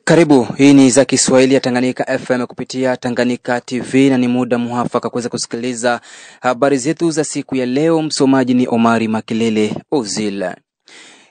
Karibu, hii ni za Kiswahili ya Tanganyika FM kupitia Tanganyika TV na ni muda muafaka kuweza kusikiliza habari zetu za siku ya leo. Msomaji ni Omari Makilele Ozil.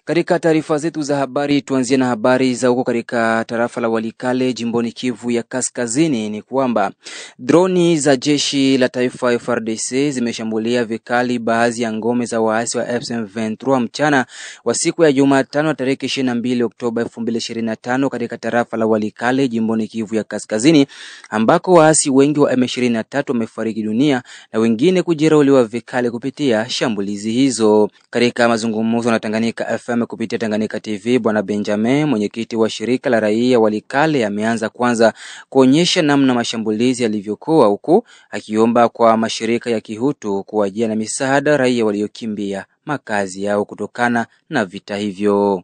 Katika taarifa zetu za habari tuanzie na habari za huko katika tarafa la Walikale jimboni Kivu ya Kaskazini. Ni kwamba droni za jeshi la taifa FARDC zimeshambulia vikali baadhi ya ngome za waasi wa M23 mchana wa siku ya Jumatano tarehe 22 Oktoba 2025 katika tarafa la Walikale jimboni Kivu ya Kaskazini, ambako waasi wengi wa M23 wamefariki dunia na wengine kujeruhiwa vikali kupitia shambulizi hizo. Katika mazungumzo na Tanganyika FM kupitia Tanganyika TV, Bwana Benjamin, mwenyekiti wa shirika la raia Walikale, ameanza kwanza kuonyesha namna mashambulizi yalivyokuwa, huku akiomba kwa mashirika ya kihutu kuwajia na misaada raia waliokimbia makazi yao kutokana na vita hivyo.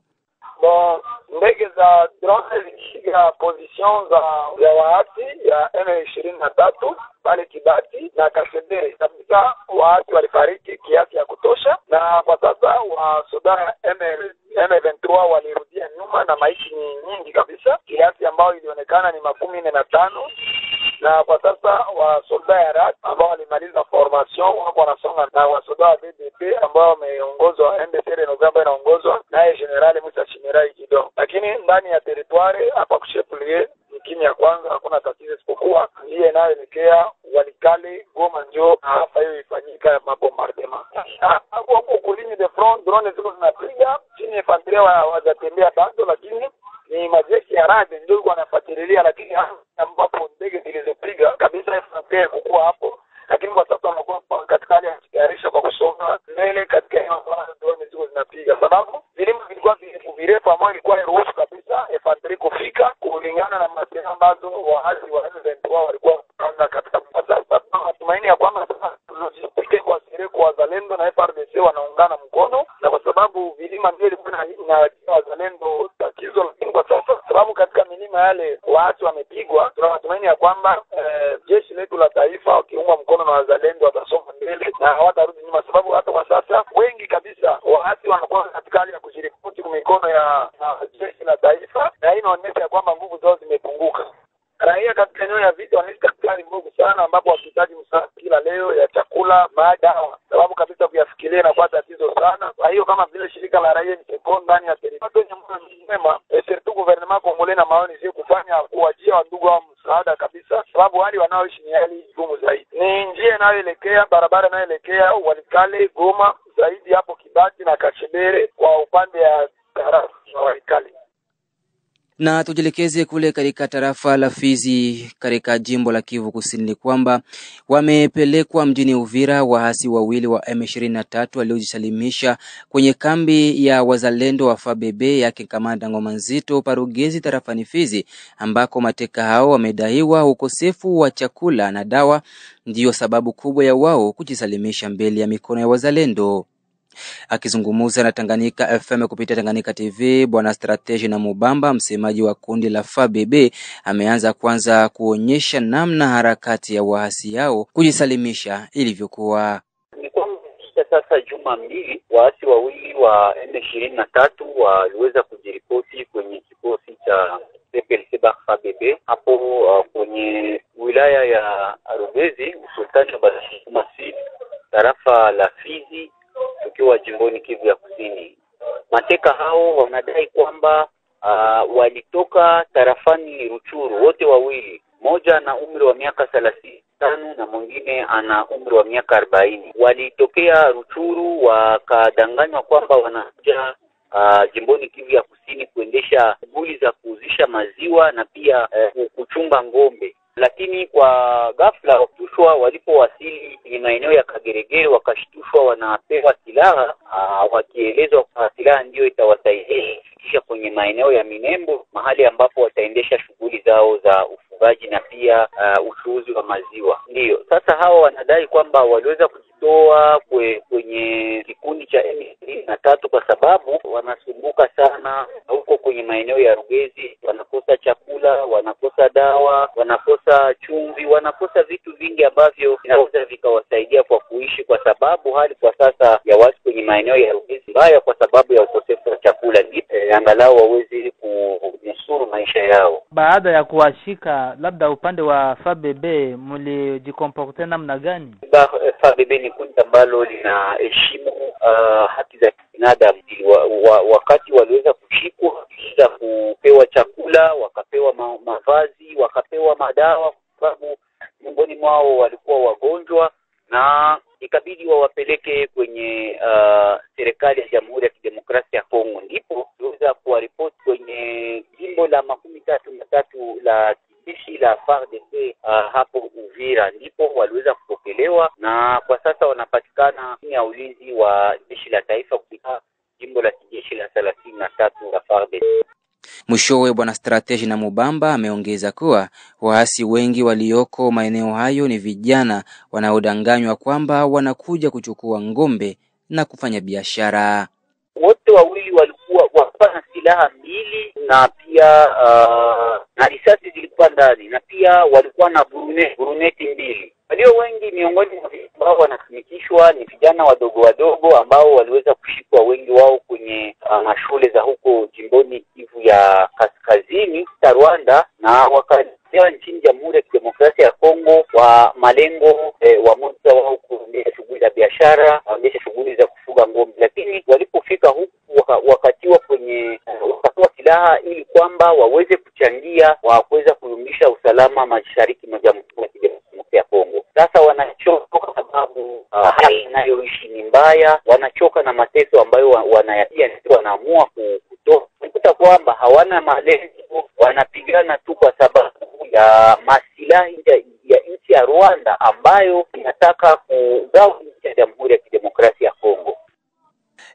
Ndege za drone zilishika position za waasi ya M23 pale Kibati na Kasendere. Kabisa waasi walifariki kiasi ya kutosha, na kwa sasa wa soda M23 walirudia nyuma na maiti ni nyingi kabisa, kiasi ambayo ilionekana ni 45, na kwa sasa wa soda ya RAT ambao walimaliza formation wako wanasonga na wa soda wa BDP ambao wameongozwa NDC November inaongozwa naye General Musa Chimirai Kido. Lakini ndani ya territoire hapa kushepulie ni kimya kwanza, hakuna tatizo isipokuwa ndiye inayoelekea Walikale Goma ndio hapa hiyo ifanyika mabombardement. Hapo kulini de front drone ziko zinapiga chini, infanteria wajatembea bado, lakini ni majeshi ya RAD ndio wanafuatilia, lakini ambapo ndege zilizopiga kabisa infanteria kukua hapo, lakini kwa sasa wanakuwa katika hali ya kutayarisha kwa kusonga mbele katika eneo ambalo drone ziko zinapiga, sababu vilima vilikuwa virefu ambao ilikuwa ruhusu kabisa infanteria kufika kulingana na masema ambazo waasi wa M23 walikuwa katika. Sasa tumaini ya kwamba tunajisikia kwa siri kwa wazalendo na FARDC wanaungana mkono, na kwa sababu vilima ndio ilikuwa na wazalendo tatizo, lakini kwa sasa sababu katika milima yale waasi wamepigwa, tunatumaini ya kwamba jeshi letu la taifa wakiungwa mkono na wazalendo watasonga mbele na hawatarudi nyuma, sababu hata kwa sasa wengi kabisa waasi wanakuwa katika hali ya kujiripoti kwa mikono ya jeshi la taifa, na hii inaonyesha ya kwamba nguvu zao zimepunguka. Raia katika eneo ya vita wanaishi katika hali ngumu sana, ambapo wakihitaji msaada kila leo ya chakula, maji, dawa, sababu kabisa kuyafikiria na kwa tatizo sana. Kwa hiyo kama vile shirika la raia ni sekond ndani ya territoire nyema, surtout gouvernement congolais na maoni sio kufanya kuwajia wandugu wa msaada kabisa, sababu hali wanaoishi ni hali ngumu zaidi. Ni njia inayoelekea barabara inayoelekea Walikale Goma, zaidi hapo Kibati na Kashebere kwa upande ya tarafa ya Walikale. Na tujelekeze kule katika tarafa la Fizi katika jimbo la Kivu Kusini kwamba wamepelekwa mjini Uvira waasi wawili wa M23 waliojisalimisha kwenye kambi ya wazalendo wa FABB yake kamanda Ngoma Nzito Parugezi tarafani Fizi, ambako mateka hao wamedaiwa ukosefu wa chakula na dawa ndiyo sababu kubwa ya wao kujisalimisha mbele ya mikono ya wazalendo. Akizungumza na Tanganyika FM kupitia Tanganyika TV, Bwana Strategy na Mubamba, msemaji wa kundi la FABB, ameanza kwanza kuonyesha namna harakati ya waasi yao kujisalimisha ilivyokuwa. Ni kwamba sasa juma mbili waasi wawili wa M23 waliweza kujiripoti kwenye kikosi cha CPLC FABB hapo kwenye wilaya ya Rubezi, usultani wa Basisi, tarafa la Fizi, tukiwa jimboni Kivu ya Kusini. Mateka hao wanadai kwamba walitoka tarafani Ruchuru, wote wawili, moja na umri wa miaka 35 na mwingine ana umri wa miaka 40. Walitokea Ruchuru wakadanganywa kwamba wanakuja jimboni Kivu ya Kusini kuendesha shughuli za kuuzisha maziwa na pia kuchunga ngombe, lakini kwa ghafla wakashtushwa walipowasili kwenye maeneo ya Kageregere, wakashtushwa wanapewa silaha, wakielezwa kwa silaha ndio itawasaidia kisha kwenye maeneo ya Minembo, mahali ambapo wataendesha shughuli zao za ufugaji na pia uchuuzi wa maziwa. Ndio sasa hawa wanadai kwamba waliweza kujitoa kwenye kikundi cha M23 kwa sababu wanasumbuka sana huko kwenye maeneo ya Rugezi, wanakosa chakula, wanakosa dawa, wanakosa chumvi, wanakosa vitu vingi ambavyo vinaweza vikawasaidia kwa kuishi, kwa sababu hali kwa sasa ya watu kwenye maeneo ya Rugezi mbaya kwa sababu ya ukosefu wa chakula, ndipo angalau waweze kunusuru maisha yao. Baada ya kuwashika, labda upande wa FABB mlijikomporte namna gani? FABB ni kundi ambalo linaheshimu haki za binadamu. Wakati waliweza kushikwa, kisha kupewa chakula, wakapewa mavazi, wakapewa madawa, kwa sababu miongoni mwao walikuwa wagonjwa, na ikabidi wawapeleke kwenye serikali ya Jamhuri ya Kidemokrasia ya Kongo. Ndipo tuliweza kuwaripoti kwenye jimbo la 33 la kijeshi la FARDC hapo Uvira, ndipo waliweza kupokelewa na kwa sasa wanapatikana chini ya ulinzi wa jeshi la taifa kutoka jimbo la kijeshi la 33 la FARDC. Mwishowe Bwana Strategy na Mubamba ameongeza kuwa waasi wengi walioko maeneo hayo ni vijana wanaodanganywa kwamba wanakuja kuchukua ngombe na kufanya biashara. Wote wawili walikuwa na silaha mbili na pia na risasi zilikuwa ndani, na pia walikuwa na buruneti mbili. Walio wengi miongoni mwa ambao wanatumikishwa ni vijana wadogo ambao waliweza kushikwa, wengi wao kwenye mashule za huko jimboni Kivu ya Kaskazini Rwanda, na wakaja nchini Jamhuri ya Kidemokrasia ya Kongo kwa malengo wa moja wao kuendesha shughuli za biashara, kuendesha shughuli za kufuga ng'ombe. Lakini walipofika huku wakatiwa silaha ili kwamba waweze kuchangia wa kuweza kuyumbisha usalama mashariki mwa Jamhuri ya Kidemokrasia ya Kongo. Sasa wanachoka kwa sababu hali inayoishi ni mbaya, wanachoka na mateso ambayo wanayatia, ndio wanaamua kutoka kwamba hawana malengo, wanapigana tu kwa sababu ya maslahi ya nchi ya Rwanda ambayo inataka kugawa nchi ya Jamhuri ya Kidemokrasia ya Kongo.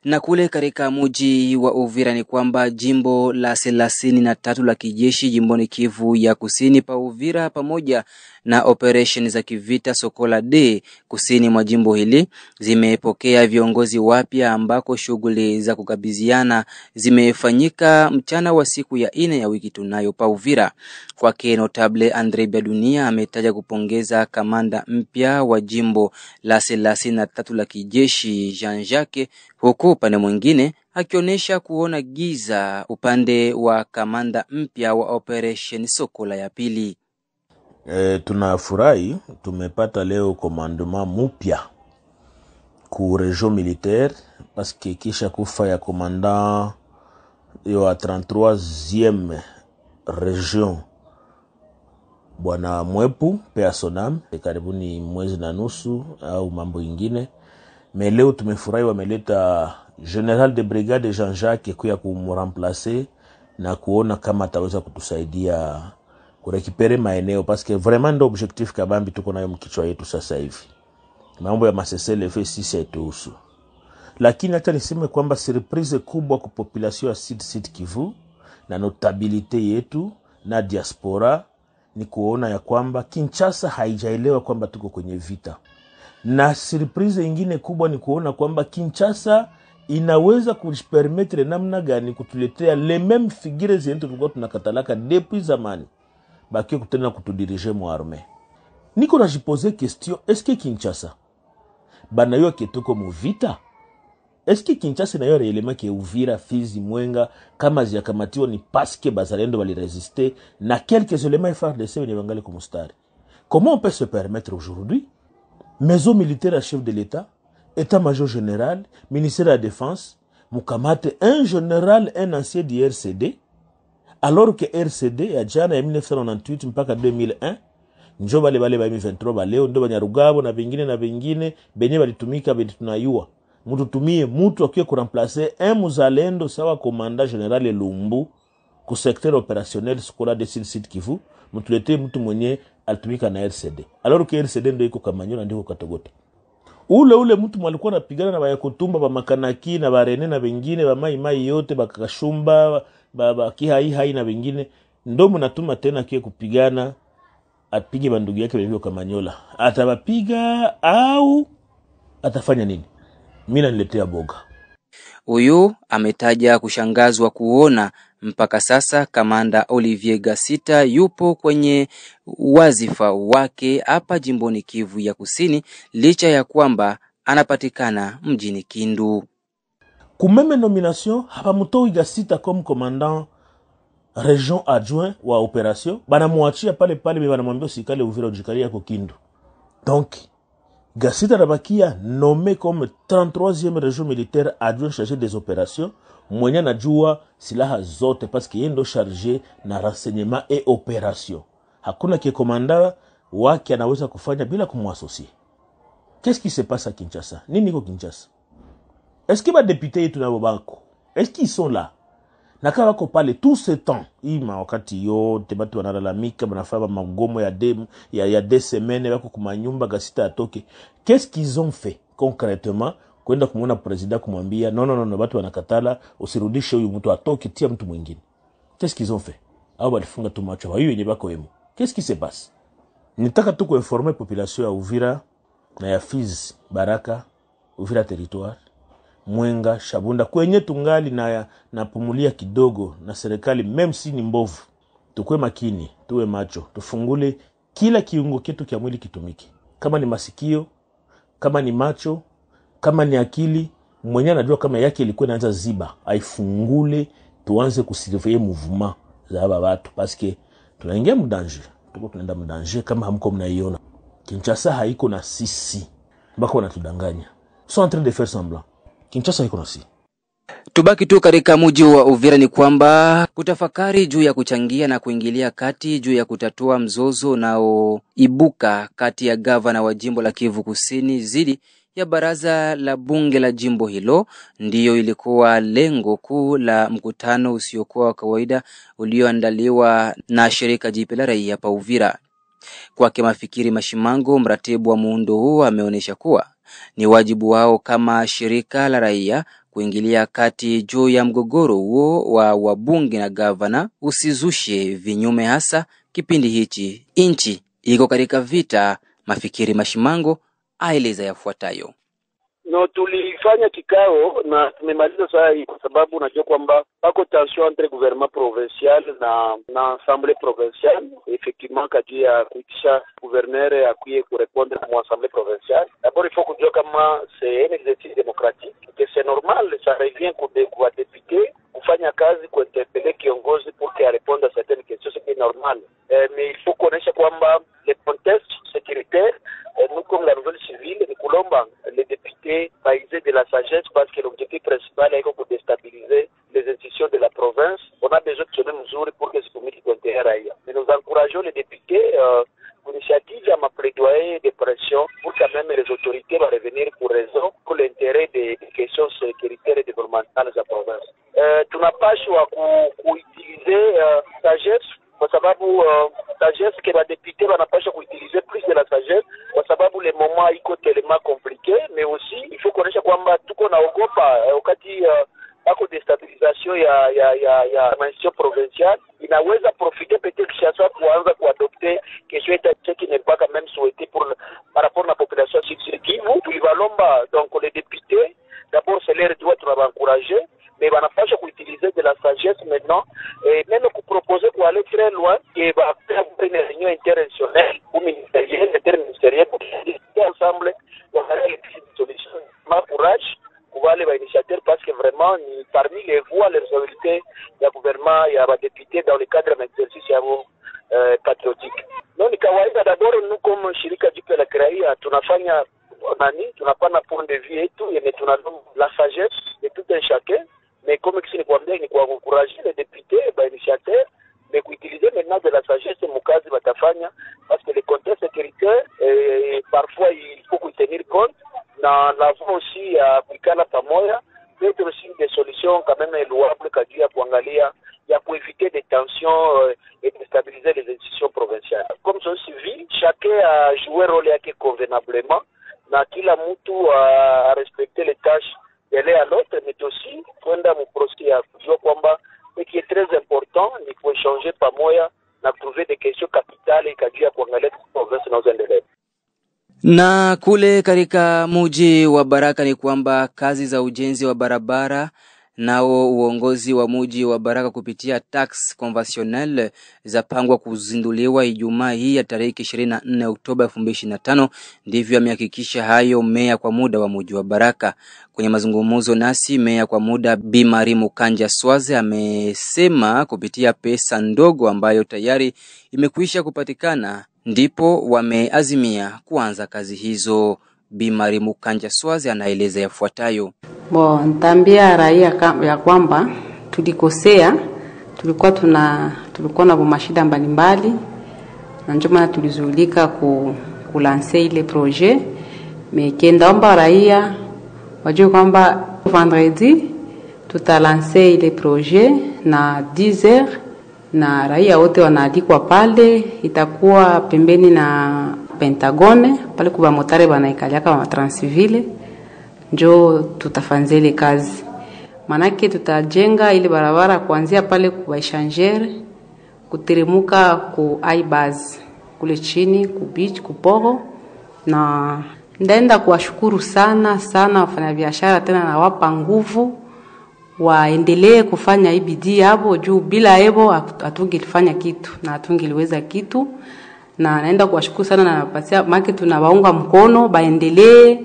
Na kule katika mji wa Uvira ni kwamba jimbo la 33 la kijeshi jimboni Kivu ya Kusini pa Uvira pamoja na operation za kivita Sokola D kusini mwa jimbo hili zimepokea viongozi wapya, ambako shughuli za kukabidhiana zimefanyika mchana wa siku ya 4 ya wiki tunayo pa Uvira. Kwake Notable Andre Badunia ametaja kupongeza kamanda mpya wa jimbo la 33 la kijeshi Jean-Jacques, huku upande mwingine akionyesha kuona giza upande wa kamanda mpya wa operation Sokola ya pili. Tunafurahi tumepata leo commandement mpya ku region militaire, parce que kisha kufa ya commandant wa 33e region Bwana Mwepu Peasonam karibuni mwezi na nusu au mambo ingine. Leo tumefurahi wameleta General de Brigade Jean-Jacques kuya kumremplacer na kuona kama ataweza kutusaidia kurekipere maeneo, parce que vraiment ndo objectif kabambi tuko nayo mkichwa yetu sasa hivi. Mambo ya masesele F6 yetuhusu. Lakini hata niseme kwamba surprise kubwa kwa population ya Sud Kivu na notabilite yetu na diaspora ni kuona ya kwamba Kinshasa haijaelewa kwamba tuko kwenye vita. Na surprise ingine kubwa ni kuona kwamba Kinshasa inaweza kujipermettre namna gani kutuletea les mêmes figures zetu tulikuwa tunakatalaka depuis zamani, baki kutena kutudirige mu armée. Niko na jiposer question, est-ce que Kinshasa banayo ketoko mu vita? Est-ce que Kinshasa nayo réellement ke Uvira, Fizi, Mwenga kama ziakamatiwa ni parce que bazalendo bali résister na quelques éléments FARDC ni bangali kumustari? Comment on peut se permettre aujourd'hui maison militaire à chef de l'État, état-major général, ministère de la défense, mukamate un général, un ancien du RCD, alors que RCD ya jana ya 1998 mpaka 2001 njo bale ba M23 baleo ndo banyarugabo na vingine benye balitumika bali tunayua. Mutu tumie mutu akiye kuremplacer un muzalendo sawa commandant général Lumbu ku secteur opérationnel Sokola de Sud Kivu, mutulete mutu mwenye alitumika na RCD. Alors que RCD ndo iko Kamanyola ndiko Katogota. Ule mtu mwalikuwa napigana na Bayakutumba ba Makanaki na Barene na vingine ba mai yote bakashumba ba Kihai na vingine, ndo mnatuma tena kie kupigana apige bandugu yake bebio Kamanyola. Atabapiga au atafanya nini? Mimi naniletea boga. Huyu ametaja kushangazwa kuona mpaka sasa kamanda Olivier Gasita yupo kwenye wazifa wake hapa jimboni Kivu ya Kusini, licha ya kwamba anapatikana mjini Kindu. Kumeme nomination hapa mutoi Gasita comme commandant region adjoint wa operation banamwachia pale pale, mais banamwambia usikale Uvira, ujikalia yako Kindu. Donc Gasita Rabakia nommé comme 33e région militaire adjoint chargé des opérations, mwenye najua silaha zote parce que yendo chargé na renseignement et opération. Hakuna kiekomanda wake anaweza kufanya bila kumwasosie. Qu'est-ce qui se passe à Kinshasa? Nini ko Kinshasa? Est-ce que les députés sont là? Est-ce qu'ils sont là? Naka wako pale tout ce temps, ima wakati yote batu wanalalamika banafanya magomo ya demu ya 2 semaines wako kumanyumba Gasita atoke. Qu'est-ce qu'ils ont fait concrètement kwenda kumuona president kumwambia non batu wanakatala usirudishe huyu mtu atoke, tia mtu mwingine? Qu'est-ce qu'ils ont fait? Au balifunga tu macho wa yenye bako wemo. Qu'est-ce qui se passe? Nitaka tu kuinformer population ya Uvira na ya Fizi, Baraka, Uvira territoire, Mwenga, Shabunda kwenye tungali na pumulia kidogo na serikali, même si ni mbovu. Tukwe makini, tuwe macho, tufungule kila kiungo kitu kia mwili kitumiki. Kama ni masikio, kama ni macho, kama ni akili, mwenye anajua kama yake ilikuwa inaanza ziba, aifungule, tuanze kusurveiller mouvement za haba watu parce que tunaingia mdanger. Tuko tunaenda mdanger kama hamko mnaiona. Kinshasa haiko na sisi. Mbako wanatudanganya. Sont en train de faire semblant. Kinshasa haiko na sisi. Tubaki tu katika mji wa Uvira ni kwamba kutafakari juu ya kuchangia na kuingilia kati juu ya kutatua mzozo unaoibuka kati ya gavana wa jimbo la Kivu Kusini zidi ya baraza la bunge la jimbo hilo ndiyo ilikuwa lengo kuu la mkutano usiokuwa wa kawaida ulioandaliwa na shirika jipya la raia pa Uvira. Kwake Mafikiri Mashimango, mratibu wa muundo huu, ameonyesha kuwa ni wajibu wao kama shirika la raia kuingilia kati juu ya mgogoro huo wa wabunge na gavana usizushe vinyume, hasa kipindi hichi inchi iko katika vita. Mafikiri Mashimango aeleza yafuatayo. Tulifanya kikao na tumemaliza saa hii kwa sababu unajua kwamba pako tension entre gouvernement provincial na assemblée provinciale. Effectivement kati ya kuitisha gouverneur akuye kurepondre kwa assemblée provinciale. D'abord il faut kujua kama c'est un exercice démocratique, que c'est normal, ça revient kwa député kufanya kazi kuinterpeller kiongozi pour qu'il réponde à certaines questions, c'est normal. Mais il faut connaître kwamba les contextes sécuritaires, nous comme la nouvelle civile, nous kulomba les députés baiser de la sagesse parce que l'objectif principal est de déstabiliser les institutions de la province. On a besoin de sonner mesures pour que ce comité soit raïa. Mais nous encourageons les députés l'initiative à ma plaidoyer de pression pour quand même les autorités vont revenir pour raison pour l'intérêt des questions sécuritaires et développementales de la province. Tunapashwa kuutiliser sagesse kwa sababu sagesse que les députés wanapaswa kuutiliser plus de la sagesse kwa sababu le moment iko tellement compliqué, mais aussi il faut connaître kwamba tuko naogopa wakati pako déstabilisation ya institution provinciale inaweza profiter peut-être Kinshasa kuanza kuadopter question qui n'est pas quand même souhaité par rapport à la population Kivu. Tulivalomba donc les députés d'abord c'est leur droit, tu vas encourager, mais on n'a pas utiliser de la sagesse maintenant et même pour proposer pour aller très loin et va faire une réunion interrégionale ou ministérielle, interministérielle pour discuter ensemble pour aller les solutions. Ma courage pour aller les initiateurs parce que vraiment parmi les voix, les responsabilités du gouvernement, il y a des députés dans le cadre d'un exercice patriotique. Non, ni kawaida d'abord nous comme shirika jipya la kiraia tunafanya tunapana point de vue yetu yenye tunalomba la sagesse de tout un chacun, mais comme si ni kuambia ni kwa encourager les députés ba initiateurs mais kuutiliser maintenant de la sagesse mukazi batafanya parce que le contexte sécuritaire parfois il faut tenir compte na l'avons aussi à kuikala pamoja peut-être aussi des solutions quand même louables kadi ya kuangalia ya éviter des tensions et de stabiliser les institutions provinciales. Comme son civil, chacun a joué rôle yake convenablement na kila mtu a respecter les tâches de l'un à l'autre, mais aussi kwenda mu procès ya kujua kwamba ce qui est très important ni kuéchanger pamoja na trouver des questions capitales kadi ya kuangalia province na uendelee. Na kule katika mji wa Baraka ni kwamba kazi za ujenzi wa barabara Nao uongozi wa mji wa Baraka kupitia tax conventionnel zapangwa kuzinduliwa Ijumaa hii ya tarehe 24 Oktoba 2025. Ndivyo amehakikisha hayo meya kwa muda wa mji wa Baraka. Kwenye mazungumzo nasi, meya kwa muda Bi Marie Mukanja Swaze amesema kupitia pesa ndogo ambayo tayari imekwisha kupatikana ndipo wameazimia kuanza kazi hizo. Bi Marie Mukanja Swaze anaeleza yafuatayo. Nitambia raia ya kwamba tulikosea, tulikuwa na mashida mbalimbali na ndio maana tulizulika kulancer ile projet. Mekendaomba raia wajue kwamba vendredi tutalancer ile projet na 10h na raia wote wanaalikwa pale. Itakuwa pembeni na Pentagone pale kwa motare banaikaliaka wa Transcivile. Njo tutafanza ile kazi. Manake tutajenga ile barabara kuanzia pale kwa Échangeur kuteremuka ku Aibaz kule chini ku beach ku Poro. Na ndaenda kuwashukuru sana wafanyabiashara, tena na wapa nguvu waendelee kufanya hii bidii hapo juu bila hebo hatungilifanya kitu na hatungiliweza kitu. Na naenda kuwashukuru sana na napatia market tunawaunga mkono baendelee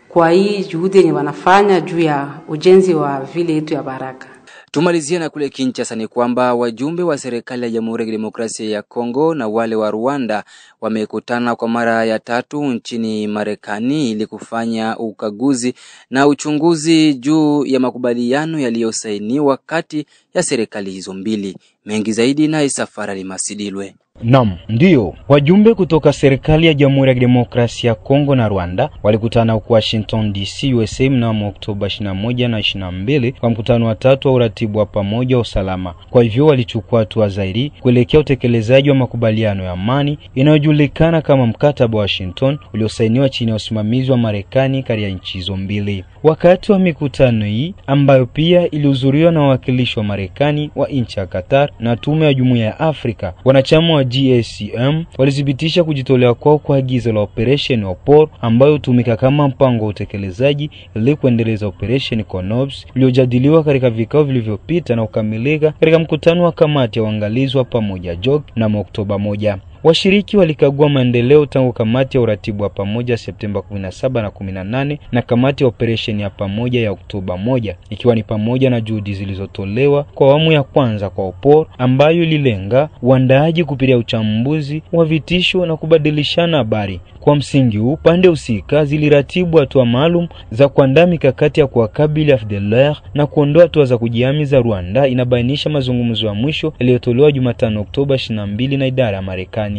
kwa hii juhudi yenye wanafanya juu ya ujenzi wa vile yetu ya Baraka. Tumalizia na kule Kinshasa ni kwamba wajumbe wa serikali ya Jamhuri ya Kidemokrasia ya Kongo na wale wa Rwanda wamekutana kwa mara ya 3 nchini Marekani ili kufanya ukaguzi na uchunguzi juu ya makubaliano yaliyosainiwa kati ya serikali hizo mbili. Mengi zaidi na Safari Masidilwe. Naam, ndio. Wajumbe kutoka serikali ya Jamhuri ya Kidemokrasia ya Kongo na Rwanda walikutana huko Washington DC, USA mnamo Oktoba 21 na 22 kwa mkutano wa 3 wa uratibu wa pamoja wa usalama. Kwa hivyo walichukua hatua zaidi kuelekea utekelezaji wa makubaliano ya amani inayojulikana kama mkataba wa Washington uliosainiwa chini ya usimamizi wa Marekani kati ya nchi hizo mbili. Wakati wa mikutano hii ambayo pia ilihudhuriwa na wawakilishi wa Marekani wa nchi ya Qatar na tume ya Jumuiya ya Afrika, wanachama wa GSCM walithibitisha kujitolea kwao kwa agizo la Operation Opor ambayo hutumika kama mpango wa utekelezaji ili kuendeleza Operation Conobs uliojadiliwa katika vikao vilivyopita na kukamilika katika mkutano wa kamati ya uangalizi wa pamoja JOG na Oktoba 1. Washiriki walikagua maendeleo tangu kamati ya uratibu wa pamoja Septemba 17 na 18 na kamati ya operation ya pamoja ya Oktoba 1, ikiwa ni pamoja na juhudi zilizotolewa kwa awamu ya kwanza kwa Opor ambayo ililenga uandaaji kupitia uchambuzi wa vitisho na kubadilishana habari. Kwa msingi huu, pande husika ziliratibu hatua maalum za kuandaa mikakati ya kuwakabili FDLR na kuondoa hatua za kujihami za Rwanda, inabainisha mazungumzo ya mwisho yaliyotolewa Jumatano Oktoba 22 na idara ya Marekani.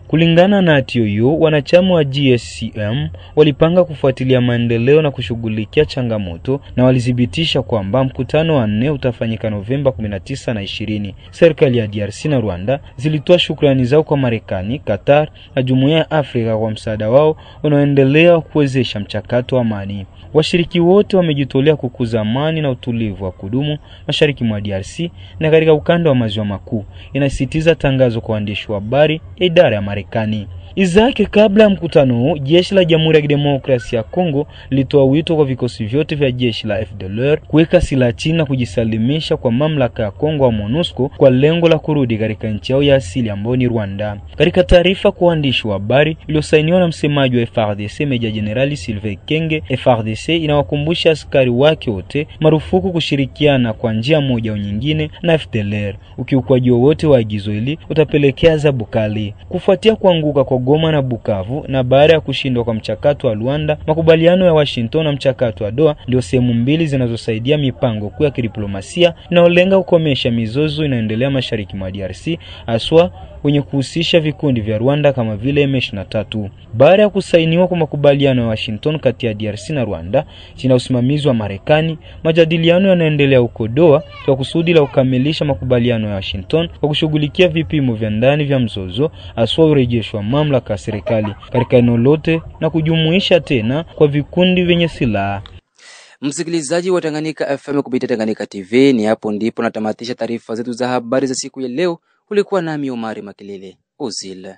Kulingana na hati hiyo, wanachama wa GSCM walipanga kufuatilia maendeleo na kushughulikia changamoto na walithibitisha kwamba mkutano wa 4 utafanyika Novemba 19 na 20. Serikali ya DRC na Rwanda zilitoa shukrani zao kwa Marekani, Qatar na Jumuiya ya Afrika kwa msaada wao unaoendelea kuwezesha mchakato wa amani. Washiriki wote wamejitolea kukuza amani na utulivu wa kudumu mashariki mwa DRC na katika ukanda wa maziwa makuu, inasisitiza tangazo kwa waandishi wa habari idara ya Marekani. Izake kabla ya mkutano huu, jeshi la Jamhuri ya Kidemokrasia ya Kongo lilitoa wito kwa vikosi vyote vya jeshi la FDLR kuweka silaha chini na kujisalimisha kwa mamlaka ya Kongo wa MONUSCO kwa lengo la kurudi katika nchi yao ya asili ambayo ni Rwanda. Katika taarifa kwa waandishi wa habari iliyosainiwa na msemaji wa FARDC Meja Jenerali Sylvain Kenge, FARDC inawakumbusha askari wake wote marufuku kushirikiana kwa njia moja au nyingine na FDLR. Ukiukwaji wowote wa agizo hili utapelekea adhabu kali. Kufuatia kuanguka kwa Goma na Bukavu na baada ya kushindwa kwa mchakato wa Luanda, makubaliano ya Washington na mchakato wa Doha ndio sehemu mbili zinazosaidia mipango kuu ya kidiplomasia inayolenga kukomesha mizozo inayoendelea mashariki mwa DRC, haswa wenye kuhusisha vikundi vya Rwanda kama vile M23. Baada ya kusainiwa kwa makubaliano ya Washington kati ya DRC na Rwanda chini ya usimamizi wa Marekani, majadiliano yanaendelea huko Doha kwa kusudi la kukamilisha makubaliano ya Washington kwa kushughulikia vipimo vya ndani vya mzozo, haswa urejesho wa mamlaka ya serikali katika eneo lote na kujumuisha tena kwa vikundi vyenye silaha. Msikilizaji wa Tanganyika FM kupitia Tanganyika TV, ni hapo ndipo natamatisha taarifa zetu za habari za siku ya leo. Ulikuwa nami Omari Makelele Ozil.